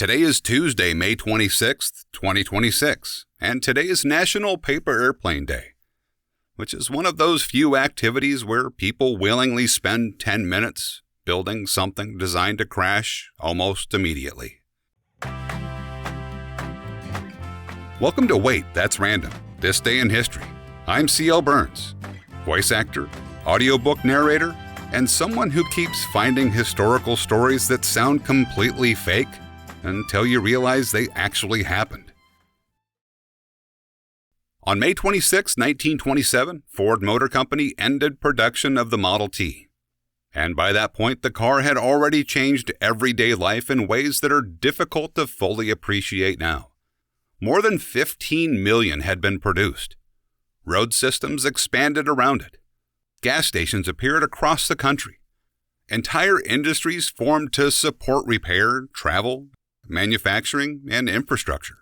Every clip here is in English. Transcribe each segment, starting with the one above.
Today is Tuesday, May 26th, 2026, and today is National Paper Airplane Day, which is one of those few activities where people willingly spend 10 minutes building something designed to crash almost immediately. Welcome to Wait, That's Random, This Day in History. I'm C.L. Burns, voice actor, audiobook narrator, and someone who keeps finding historical stories that sound completely fake until you realize they actually happened. On May 26, 1927, Ford Motor Company ended production of the Model T. And by that point, the car had already changed everyday life in ways that are difficult to fully appreciate now. More than 15 million had been produced. Road systems expanded around it. Gas stations appeared across the country. Entire industries formed to support repair, travel, manufacturing, and infrastructure.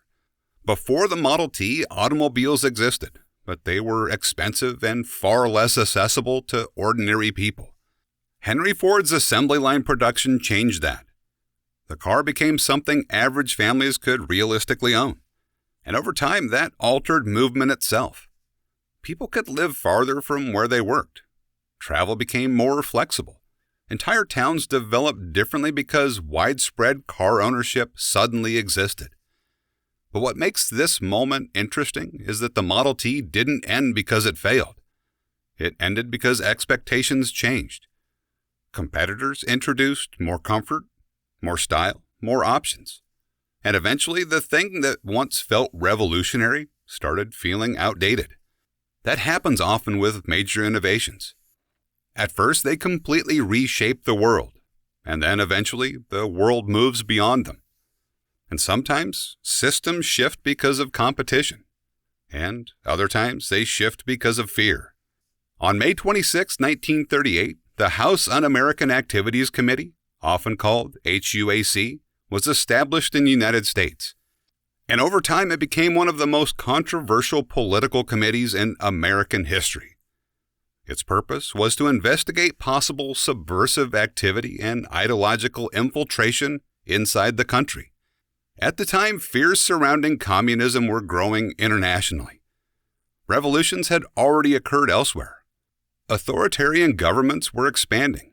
Before the Model T, automobiles existed, but they were expensive and far less accessible to ordinary people. Henry Ford's assembly line production changed that. The car became something average families could realistically own. And over time, that altered movement itself. People could live farther from where they worked. Travel became more flexible. Entire towns developed differently because widespread car ownership suddenly existed. But what makes this moment interesting is that the Model T didn't end because it failed. It ended because expectations changed. Competitors introduced more comfort, more style, more options. And eventually, the thing that once felt revolutionary started feeling outdated. That happens often with major innovations. At first, they completely reshape the world, and then eventually, the world moves beyond them. And sometimes, systems shift because of competition, and other times, they shift because of fear. On May 26, 1938, the House Un-American Activities Committee, often called HUAC, was established in the United States. And over time, it became one of the most controversial political committees in American history. Its purpose was to investigate possible subversive activity and ideological infiltration inside the country. At the time, fears surrounding communism were growing internationally. Revolutions had already occurred elsewhere. Authoritarian governments were expanding.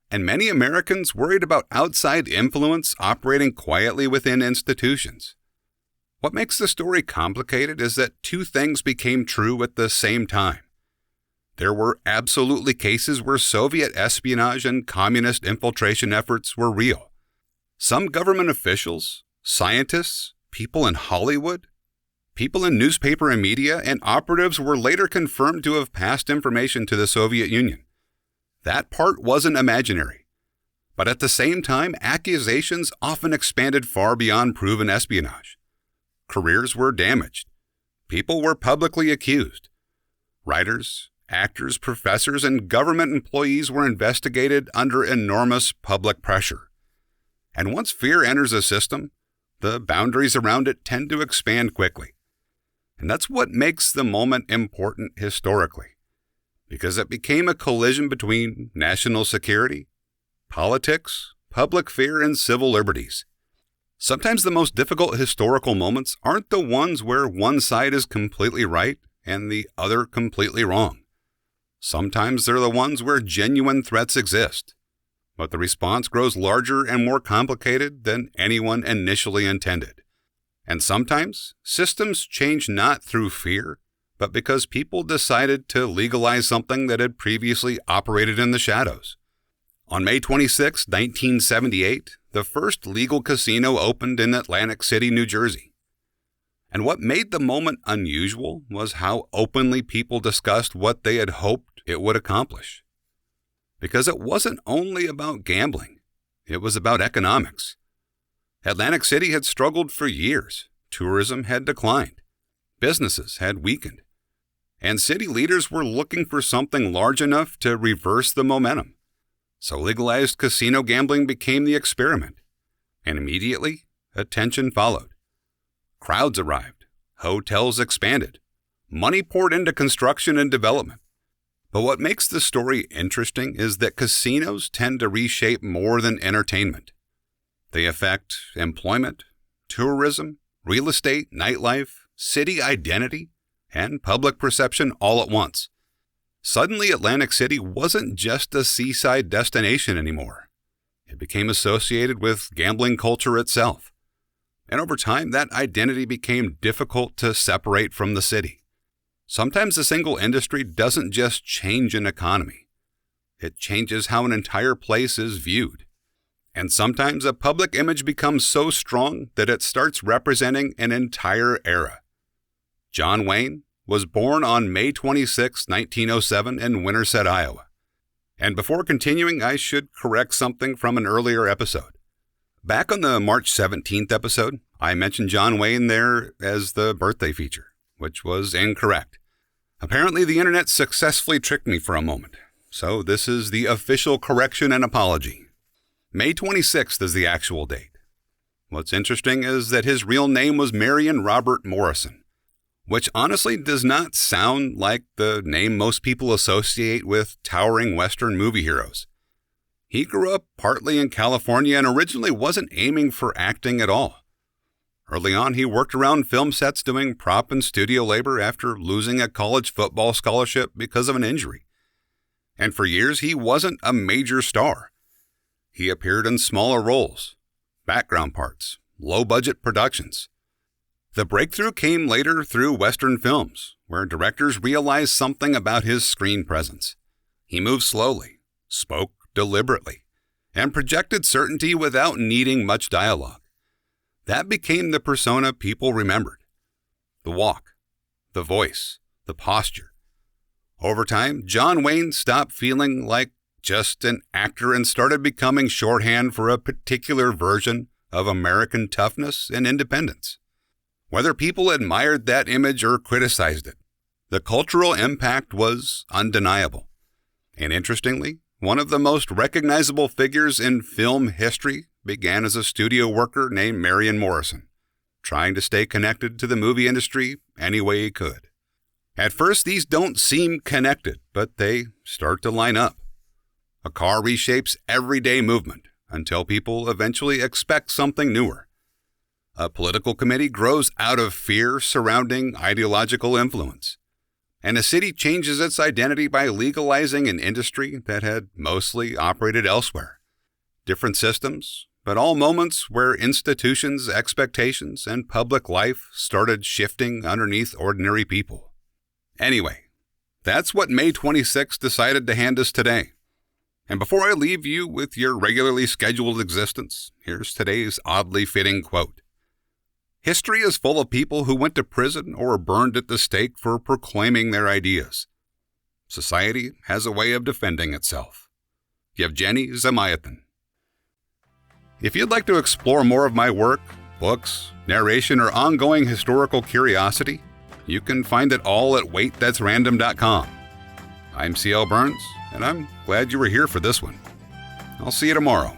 And many Americans worried about outside influence operating quietly within institutions. What makes the story complicated is that two things became true at the same time. There were absolutely cases where Soviet espionage and communist infiltration efforts were real. Some government officials, scientists, people in Hollywood, people in newspaper and media, and operatives were later confirmed to have passed information to the Soviet Union. That part wasn't imaginary. But at the same time, accusations often expanded far beyond proven espionage. Careers were damaged. People were publicly accused. Writers, actors, professors, and government employees were investigated under enormous public pressure. And once fear enters a system, the boundaries around it tend to expand quickly. And that's what makes the moment important historically, because it became a collision between national security, politics, public fear, and civil liberties. Sometimes the most difficult historical moments aren't the ones where one side is completely right and the other completely wrong. Sometimes they're the ones where genuine threats exist, but the response grows larger and more complicated than anyone initially intended. And sometimes systems change not through fear, but because people decided to legalize something that had previously operated in the shadows. On May 26, 1978, the first legal casino opened in Atlantic City, New Jersey. And what made the moment unusual was how openly people discussed what they had hoped it would accomplish. Because it wasn't only about gambling, it was about economics. Atlantic City had struggled for years. Tourism had declined. Businesses had weakened. And city leaders were looking for something large enough to reverse the momentum. So legalized casino gambling became the experiment. And immediately, attention followed. Crowds arrived. Hotels expanded. Money poured into construction and development. But what makes the story interesting is that casinos tend to reshape more than entertainment. They affect employment, tourism, real estate, nightlife, city identity, and public perception all at once. Suddenly, Atlantic City wasn't just a seaside destination anymore. It became associated with gambling culture itself. And over time, that identity became difficult to separate from the city. Sometimes a single industry doesn't just change an economy. It changes how an entire place is viewed. And sometimes a public image becomes so strong that it starts representing an entire era. John Wayne was born on May 26, 1907 in Winterset, Iowa. And before continuing, I should correct something from an earlier episode. Back on the March 17th episode, I mentioned John Wayne there as the birthday feature, which was incorrect. Apparently, the internet successfully tricked me for a moment. So this is the official correction and apology. May 26th is the actual date. What's interesting is that his real name was Marion Robert Morrison, which honestly does not sound like the name most people associate with towering Western movie heroes. He grew up partly in California and originally wasn't aiming for acting at all. Early on, he worked around film sets doing prop and studio labor after losing a college football scholarship because of an injury. And for years, he wasn't a major star. He appeared in smaller roles, background parts, low-budget productions. The breakthrough came later through Western films, where directors realized something about his screen presence. He moved slowly, spoke deliberately, and projected certainty without needing much dialogue. That became the persona people remembered. The walk, the voice, the posture. Over time, John Wayne stopped feeling like just an actor and started becoming shorthand for a particular version of American toughness and independence. Whether people admired that image or criticized it, the cultural impact was undeniable. And interestingly, one of the most recognizable figures in film history began as a studio worker named Marion Morrison, trying to stay connected to the movie industry any way he could. At first, these don't seem connected, but they start to line up. A car reshapes everyday movement until people eventually expect something newer. A political committee grows out of fear surrounding ideological influence. And a city changes its identity by legalizing an industry that had mostly operated elsewhere. Different systems, but all moments where institutions, expectations, and public life started shifting underneath ordinary people. Anyway, that's what May 26 decided to hand us today. And before I leave you with your regularly scheduled existence, here's today's oddly fitting quote. History is full of people who went to prison or were burned at the stake for proclaiming their ideas. Society has a way of defending itself. Yevgeny Zamyatin. If you'd like to explore more of my work, books, narration, or ongoing historical curiosity, you can find it all at waitthat'srandom.com. I'm C.L. Burns, and I'm glad you were here for this one. I'll see you tomorrow.